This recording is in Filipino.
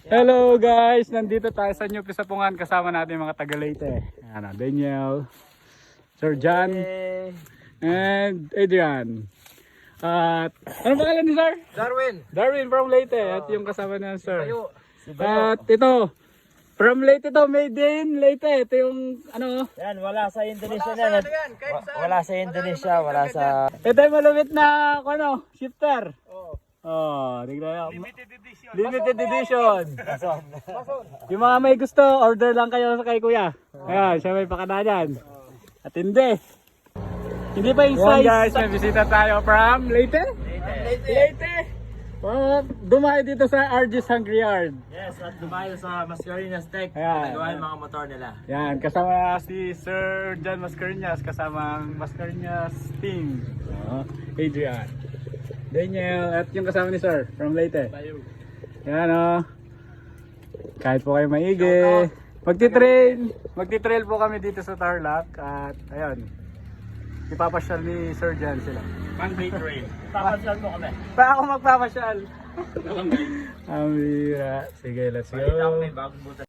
Hello guys, nandito tayo sa New Pisapungan kasama natin mga taga Leyte. Ayan, Daniel, Sir John, and Adrian. At ano pangalan ni Sir? Darwin from Leyte. At yung kasama niya Sir. At ito, from Leyte to, made in Leyte. Ito yung ano. Yan, wala sa Indonesia na. Wala sa Indonesia, wala sa... Ito yung malupit na ano, shifter. Oh, tignan nyo. Limited edition. Yung mga may gusto, order lang kayo sa kay Kuya. Ayan, siya may pakananan. At hindi. Hindi pa yung size. Guys, may bisita tayo from Leyte? Leyte. Dumayo dito sa RG's Hungry Yard. Yes, at dumayo sa Mascareñas Tech. Ayan. Nagawa yung mga motor nila. Yan, kasama si Sir John Mascareñas, kasama ang Mascareñas team. Adrian, Daniel, at yung kasama ni Sir from Leyte. Yan o. Kahit po kayo maigi. Magti-trail po kami dito sa Tarlac. At ayun, ipapasyal ni Sir John sila. One-way trail. Papasyal mo kami. Pa ako magpapasyal. Amira. Sige, let's go. Balita ko may bagong butas.